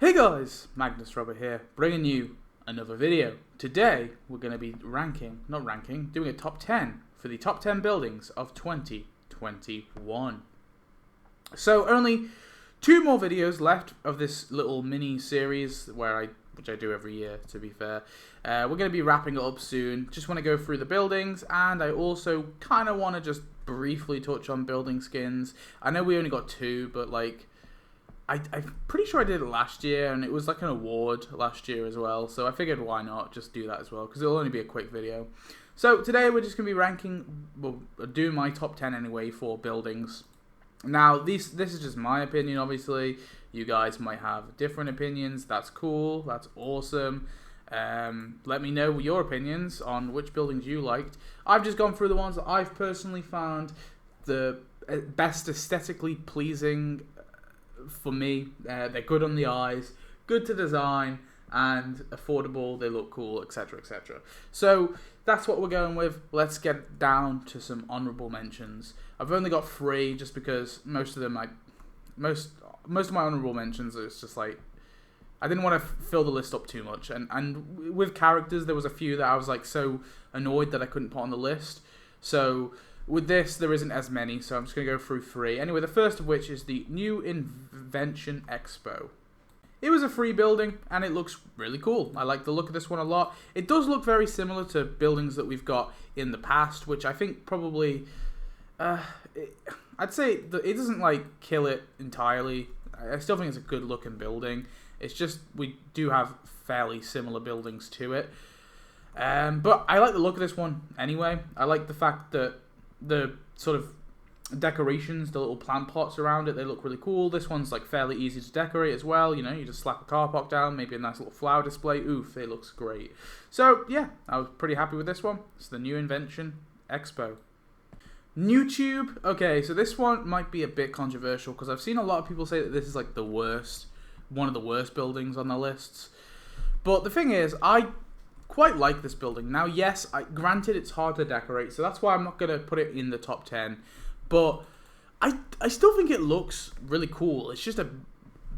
Hey guys, Magnus Robert here, bringing you another video. Today we're going to be doing a top 10 for the top 10 buildings of 2021. So only 2 more videos left of this little mini series which I do every year, to be fair. We're going to be wrapping it up soon. Just want to go through the buildings, and I also kind of want to just briefly touch on building skins. I know we only got 2, but I'm pretty sure I did it last year, and it was like an award last year as well, so I figured why not just do that as well, because it'll only be a quick video. So today we're just going to be doing my top 10 anyway for buildings. Now, this is just my opinion, obviously. You guys might have different opinions. That's cool. That's awesome. Let me know your opinions on which buildings you liked. I've just gone through the ones that I've personally found the best aesthetically pleasing for me. They're good on the eyes, good to design, and affordable. They look cool, etc, etc. So that's what we're going with. Let's get down to some honorable mentions. I've only got 3 just because most of my honorable mentions is just like, I didn't want to fill the list up too much, and with characters there was a few that I was like so annoyed that I couldn't put on the list. So with this, there isn't as many, so I'm just going to go through 3. Anyway, the first of which is the new Invention Expo. It was a free building, and it looks really cool. I like the look of this one a lot. It does look very similar to buildings that we've got in the past, which I think probably, I'd say that it doesn't like kill it entirely. I still think it's a good looking building. It's just we do have fairly similar buildings to it. But I like the look of this one anyway. I like the fact that the sort of decorations, the little plant pots around it, they look really cool. This one's like fairly easy to decorate as well. You know, you just slap a car park down, maybe a nice little flower display. Oof, it looks great. So yeah, I was pretty happy with this one. It's the new Invention Expo. New Tube. Okay, so this one might be a bit controversial because I've seen a lot of people say that this is like one of the worst buildings on the lists. But the thing is, I quite like this building. Now, yes, granted it's hard to decorate, so that's why I'm not going to put it in the top 10. But I still think it looks really cool. It's just a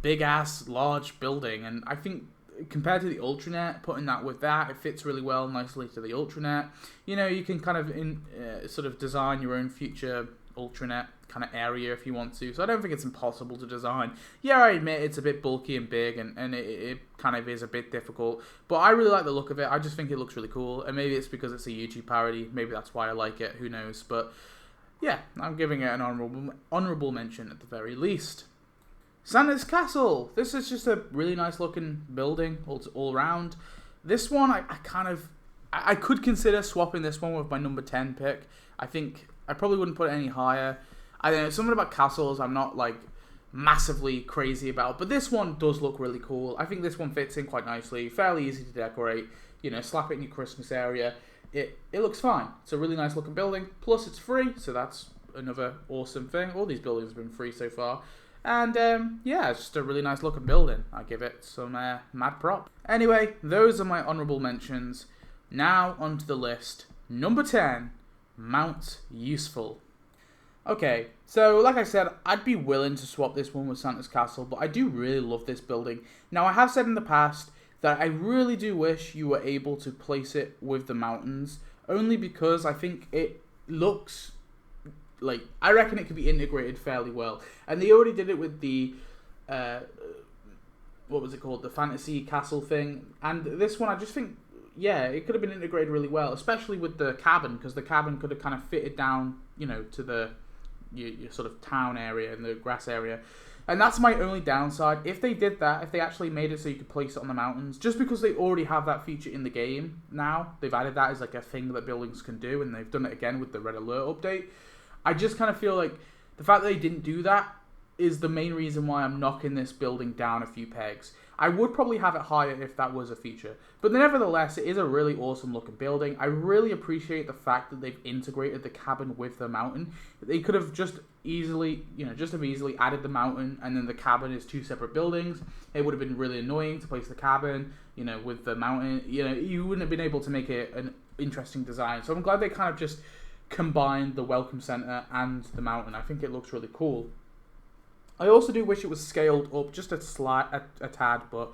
big-ass, large building, and I think compared to the Ultranet, putting that with that, it fits really well nicely to the Ultranet. You know, you can kind of sort of design your own future Ultranet kind of area if you want to, so I don't think it's impossible to design. Yeah, I admit it's a bit bulky and big, and it kind of is a bit difficult, but I really like the look of it. I just think it looks really cool, and maybe it's because it's a YouTube parody. Maybe that's why I like it, who knows. But yeah, I'm giving it an honorable mention at the very least. Santa's Castle. This is just a really nice looking building all around. This one, I could consider swapping this one with my number 10 pick. I think I probably wouldn't put it any higher. I don't know, something about castles I'm not like massively crazy about, but this one does look really cool. I think this one fits in quite nicely, fairly easy to decorate. You know, slap it in your Christmas area. It looks fine. It's a really nice looking building. Plus, it's free, so that's another awesome thing. All these buildings have been free so far. And yeah, it's just a really nice looking building. I give it some mad prop. Anyway, those are my honourable mentions. Now onto the list. Number 10, Mount Useful. Okay, so like I said, I'd be willing to swap this one with Santa's Castle, but I do really love this building. Now, I have said in the past that I really do wish you were able to place it with the mountains, only because I think it looks like, I reckon it could be integrated fairly well. And they already did it with the, what was it called, the Fantasy Castle thing. And this one, I just think, yeah, it could have been integrated really well, especially with the cabin, because the cabin could have kind of fitted down, you know, to your sort of town area and the grass area. And that's my only downside. If they did that, if they actually made it so you could place it on the mountains, just because they already have that feature in the game now, they've added that as like a thing that buildings can do, and they've done it again with the Red Alert update. I just kind of feel like the fact that they didn't do that is the main reason why I'm knocking this building down a few pegs. I would probably have it higher if that was a feature. But nevertheless, it is a really awesome looking building. I really appreciate the fact that they've integrated the cabin with the mountain. They could have just easily added the mountain, and then the cabin is 2 separate buildings. It would have been really annoying to place the cabin, you know, with the mountain. You know, you wouldn't have been able to make it an interesting design. So I'm glad they kind of just combined the Welcome Center and the mountain. I think it looks really cool. I also do wish it was scaled up just a tad, but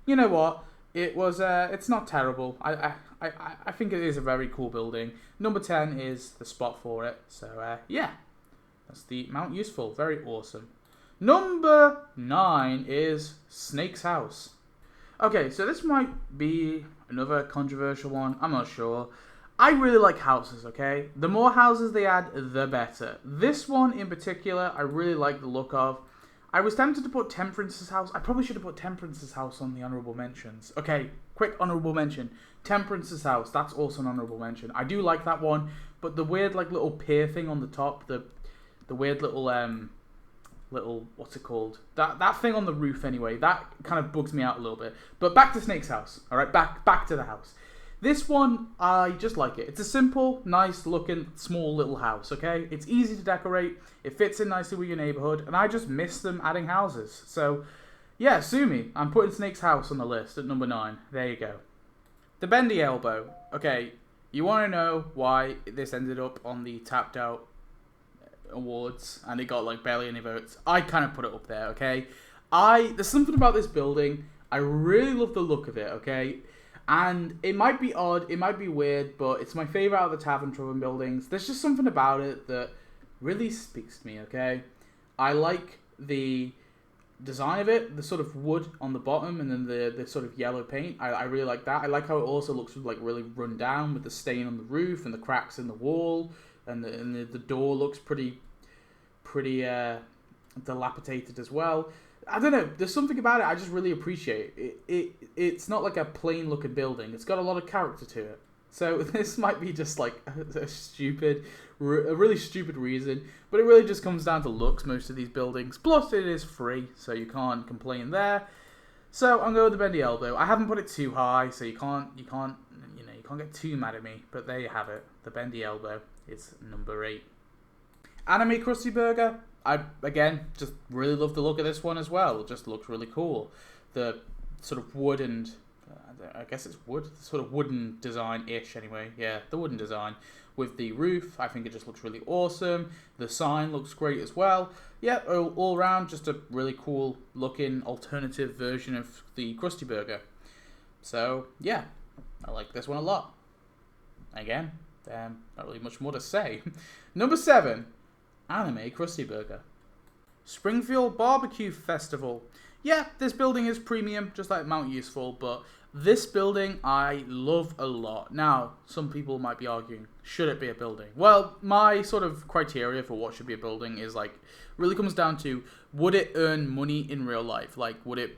you know what? It was. It's not terrible. I think it is a very cool building. Number 10 is the spot for it. So yeah, that's the Mount Useful. Very awesome. Number 9 is Snake's House. Okay, so this might be another controversial one. I'm not sure. I really like houses, okay? The more houses they add, the better. This one in particular, I really like the look of. I was tempted to put Temperance's House. I probably should have put Temperance's House on the honourable mentions. Okay, quick honourable mention. Temperance's House, that's also an honourable mention. I do like that one, but the weird like little pier thing on the top, the weird little what's it called? That thing on the roof anyway, that kind of bugs me out a little bit. But back to Snake's House. Alright, back to the house. This one, I just like it. It's a simple, nice looking, small little house, okay? It's easy to decorate, it fits in nicely with your neighbourhood, and I just miss them adding houses. So, yeah, sue me. I'm putting Snake's House on the list at number 9. There you go. The Bendy Elbow. Okay, you want to know why this ended up on the Tapped Out Awards, and it got like barely any votes? I kind of put it up there, okay? There's something about this building, I really love the look of it, okay? And it might be odd, it might be weird, but it's my favourite out of the Tavern Trouble buildings. There's just something about it that really speaks to me, okay? I like the design of it, the sort of wood on the bottom and then the sort of yellow paint. I really like that. I like how it also looks like really run down with the stain on the roof and the cracks in the wall, and the door looks pretty dilapidated as well. I don't know, there's something about it I just really appreciate. It's not like a plain looking building. It's got a lot of character to it. So this might be just like a really stupid reason, but it really just comes down to looks, most of these buildings. Plus it is free, so you can't complain there. So I'm going with the Bendy Elbow. I haven't put it too high, so you can't get too mad at me, but there you have it. The Bendy Elbow is number 8. Anime Krusty Burger. I, again, just really love the look of this one as well. It just looks really cool. The sort of wood and, I guess it's wood, sort of wooden design-ish anyway. Yeah, the wooden design with the roof. I think it just looks really awesome. The sign looks great as well. Yeah, all around, just a really cool looking alternative version of the Krusty Burger. So, yeah, I like this one a lot. Again, not really much more to say. Number 7. Anime Krusty Burger. Springfield Barbecue Festival. Yeah, this building is premium, just like Mount Useful, but this building I love a lot. Now, some people might be arguing, should it be a building? Well, my sort of criteria for what should be a building is like, really comes down to, would it earn money in real life? Like, would it,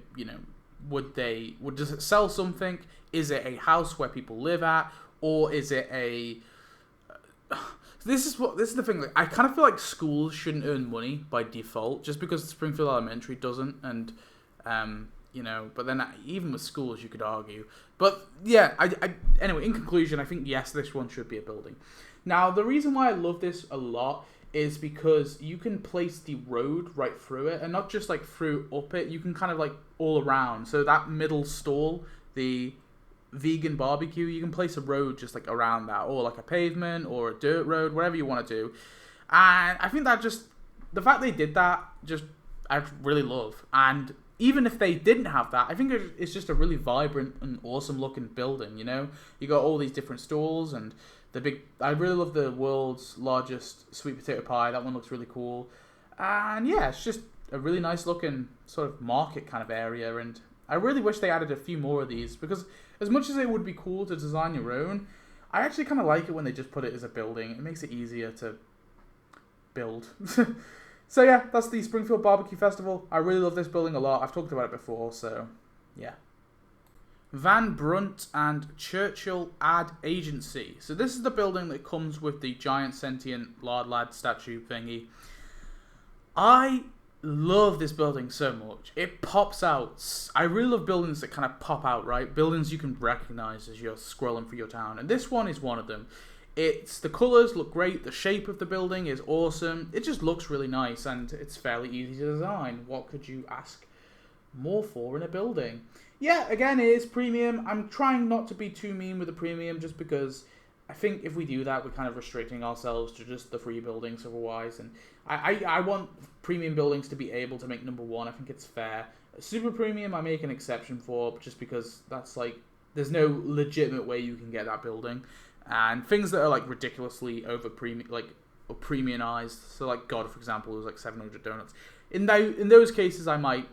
does it sell something? Is it a house where people live at? Or is it a... This is the thing. Like, I kind of feel like schools shouldn't earn money by default, just because Springfield Elementary doesn't, and But then even with schools, you could argue. But yeah, anyway. In conclusion, I think yes, this one should be a building. Now, the reason why I love this a lot is because you can place the road right through it, and not just like through up it. You can kind of like all around. So that middle stall, the vegan barbecue, you can place a road just like around that, or like a pavement or a dirt road, whatever you want to do. And I think that just the fact they did that, just I really love. And even if they didn't have that, I think it's just a really vibrant and awesome looking building. You got all these different stalls and I really love the world's largest sweet potato pie. That one looks really cool. And yeah, it's just a really nice looking sort of market kind of area, and I really wish they added a few more of these, because as much as it would be cool to design your own, I actually kind of like it when they just put it as a building. It makes it easier to build. So yeah, that's the Springfield Barbecue Festival. I really love this building a lot. I've talked about it before, so yeah. Van Brunt and Churchill Ad Agency. So this is the building that comes with the giant sentient lard statue thingy. I love this building so much. It pops out. I really love buildings that kind of pop out, right? Buildings you can recognize as you're scrolling through your town. And this one is one of them. The colours look great. The shape of the building is awesome. It just looks really nice, and it's fairly easy to design. What could you ask more for in a building? Yeah, again, it is premium. I'm trying not to be too mean with the premium, just because I think if we do that, we're kind of restricting ourselves to just the free buildings otherwise. And I want premium buildings to be able to make number 1. I think it's fair. Super premium, I make an exception for, just because that's like, there's no legitimate way you can get that building. And things that are like ridiculously over premium, like premiumized. So like God, for example, was like 700 donuts. In those cases, I might,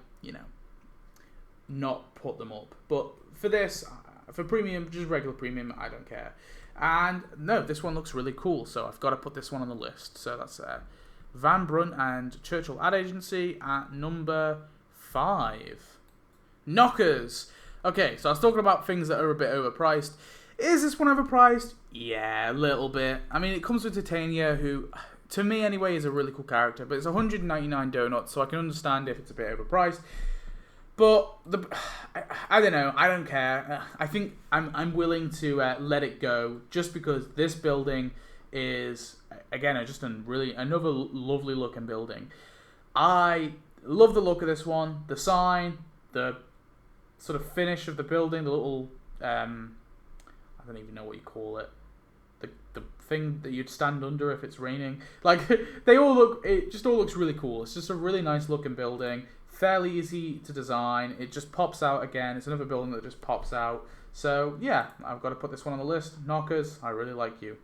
not put them up. But for this, for premium, just regular premium, I don't care. And no, this one looks really cool, so I've got to put this one on the list. So that's Van Brunt and Churchill Ad Agency at number 5. Knockers. Okay, so I was talking about things that are a bit overpriced. Is this one overpriced? Yeah, a little bit. I mean, it comes with Titania, who, to me anyway, is a really cool character, but it's 199 donuts, so I can understand if it's a bit overpriced. But I don't know. I don't care. I think I'm willing to let it go, just because this building is, again, just another lovely looking building. I love the look of this one. The sign, the sort of finish of the building, the little I don't even know what you call it. The thing that you'd stand under if it's raining. Like, it just all looks really cool. It's just a really nice looking building. Fairly easy to design. It just pops out again. It's another building that just pops out. So yeah, I've got to put this one on the list. Knockers, I really like you.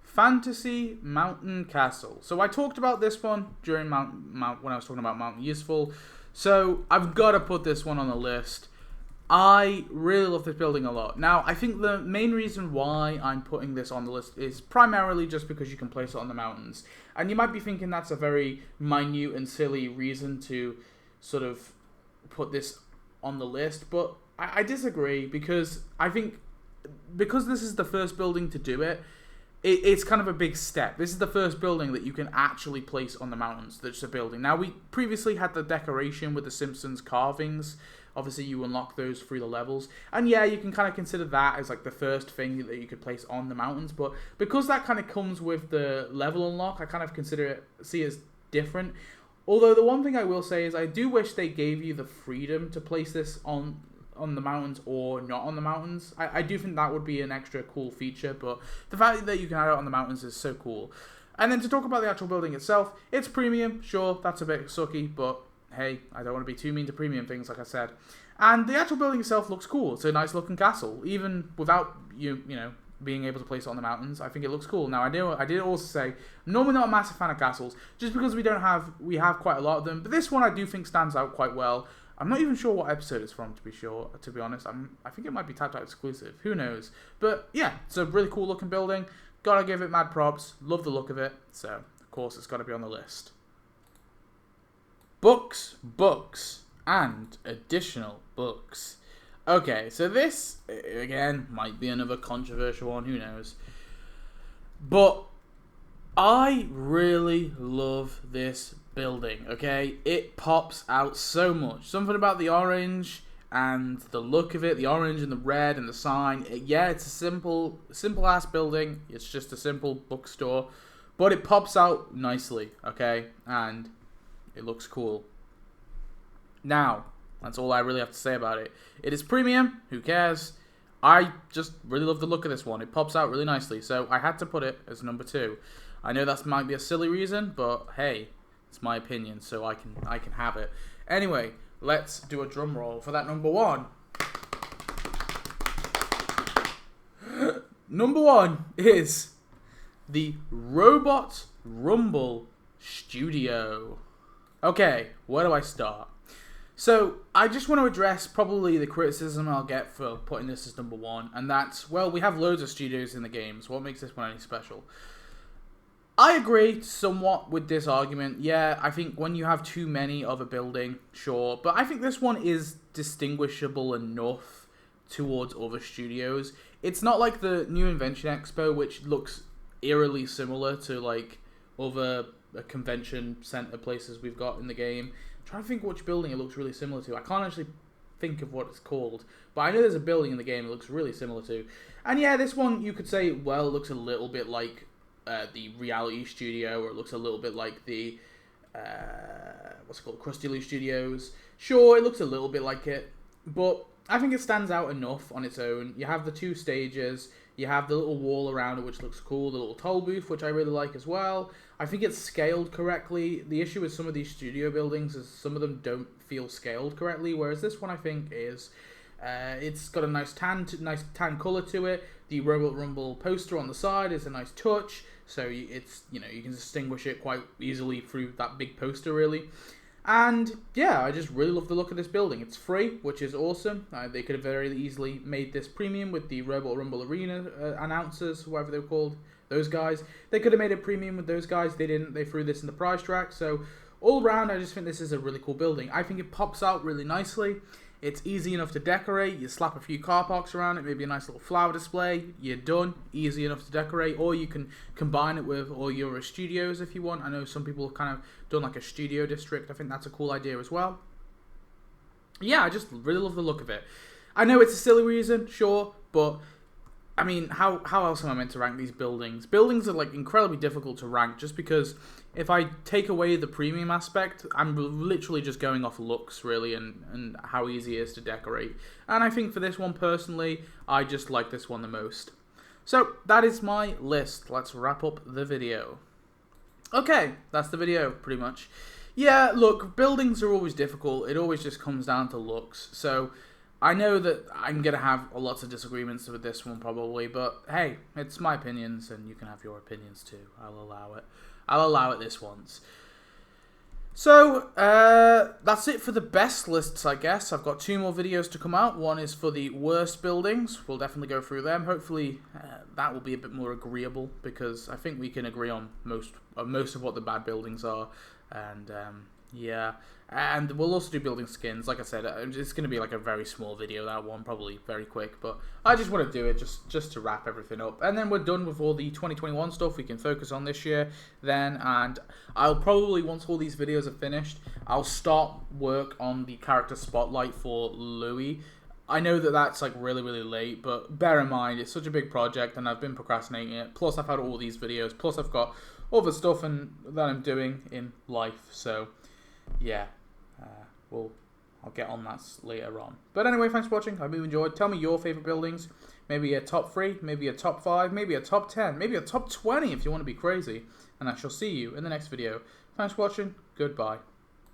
Fantasy Mountain Castle. So I talked about this one during when I was talking about Mountain Useful. So I've got to put this one on the list. I really love this building a lot. Now, I think the main reason why I'm putting this on the list is primarily just because you can place it on the mountains. And you might be thinking that's a very minute and silly reason to sort of put this on the list, but I disagree, because I think because this is the first building to do it, it's kind of a big step. This is the first building that you can actually place on the mountains. That's a building. Now, we previously had the decoration with the Simpsons carvings. Obviously, you unlock those through the levels. And yeah, you can kind of consider that as like the first thing that you could place on the mountains. But because that kind of comes with the level unlock, I kind of see it as different. Although the one thing I will say is I do wish they gave you the freedom to place this on the mountains or not on the mountains. I do think that would be an extra cool feature, but the fact that you can add it on the mountains is so cool. And then to talk about the actual building itself, it's premium, sure, that's a bit sucky, but hey, I don't want to be too mean to premium things, like I said. And the actual building itself looks cool. It's a nice looking castle, even without you being able to place it on the mountains. I think it looks cool. Now, I did also say, I'm normally not a massive fan of castles, just because we have quite a lot of them, but this one I do think stands out quite well. I'm not even sure what episode it's from, to be honest. I think it might be Tapped Out exclusive. Who knows? But yeah, it's a really cool looking building. Gotta give it mad props. Love the look of it. So, of course, it's got to be on the list. Books, and additional books. Okay, so this, again, might be another controversial one. Who knows? But I really love this building, okay? It pops out so much. Something about the orange and the look of it, the orange and the red and the sign. Yeah, it's a simple ass building. It's just a simple bookstore, but it pops out nicely, okay? And it looks cool. Now, that's all I really have to say about it. It is premium. Who cares? I just really love the look of this one. It pops out really nicely, so I had to put it as number 2. I know that might be a silly reason, but hey, it's my opinion, so I can have it. Anyway, let's do a drum roll for that number 1. Number 1 is the Robot Rumble Studio. Okay, where do I start? So, I just want to address probably the criticism I'll get for putting this as number 1, and that's, well, we have loads of studios in the game, so what makes this one any special? I agree somewhat with this argument. Yeah, I think when you have too many of a building, sure, but I think this one is distinguishable enough towards other studios. It's not like the new Invention Expo, which looks eerily similar to like other convention center places we've got in the game. I'm trying to think which building it looks really similar to. I can't actually think of what it's called, but I know there's a building in the game it looks really similar to. And yeah, this one you could say, well, it looks a little bit like the Reality Studio, or it looks a little bit like the what's it called, Krusty Studios. Sure, it looks a little bit like it, but I think it stands out enough on its own. You have the 2 stages, you have the little wall around it which looks cool, the little toll booth which I really like as well. I think it's scaled correctly. The issue with some of these studio buildings is some of them don't feel scaled correctly, whereas this one I think is. It's got a nice tan colour to it. The Robot Rumble poster on the side is a nice touch, so it's, you know, you can distinguish it quite easily through that big poster really. And yeah, I just really love the look of this building. It's free, which is awesome. They could have very easily made this premium with the Robot Rumble Arena announcers, whoever they're called, those guys. They could have made it premium with those guys. They didn't. They threw this in the price track. So all around, I just think this is a really cool building. I think it pops out really nicely. It's easy enough to decorate. You slap a few car parks around it, maybe a nice little flower display. You're done. Easy enough to decorate. Or you can combine it with all your studios if you want. I know some people have kind of done like a studio district. I think that's a cool idea as well. Yeah, I just really love the look of it. I know it's a silly reason, sure, but I mean, how else am I meant to rank these buildings? Buildings are like incredibly difficult to rank just because if I take away the premium aspect, I'm literally just going off looks really and how easy it is to decorate. And I think for this one personally, I just like this one the most. So that is my list. Let's wrap up the video. Okay, that's the video pretty much. Yeah, look, buildings are always difficult. It always just comes down to looks. So I know that I'm going to have lots of disagreements with this one probably, but hey, it's my opinions and you can have your opinions too. I'll allow it. I'll allow it this once. So, that's it for the best lists, I guess. I've got 2 more videos to come out. One is for the worst buildings. We'll definitely go through them. Hopefully, that will be a bit more agreeable because I think we can agree on most of what the bad buildings are. And, yeah. And we'll also do building skins. Like I said, it's going to be like a very small video, that one, probably very quick. But I just want to do it just to wrap everything up. And then we're done with all the 2021 stuff. We can focus on this year then. And I'll probably, once all these videos are finished, I'll start work on the character spotlight for Louis. I know that that's like really, really late, but bear in mind, it's such a big project and I've been procrastinating it. Plus, I've had all these videos. Plus, I've got other stuff that I'm doing in life. So, yeah. I'll get on that later on. But anyway, thanks for watching. I hope you enjoyed. Tell me your favourite buildings. Maybe a top 3, maybe a top 5, maybe a top 10, maybe a top 20 if you want to be crazy. And I shall see you in the next video. Thanks for watching. Goodbye.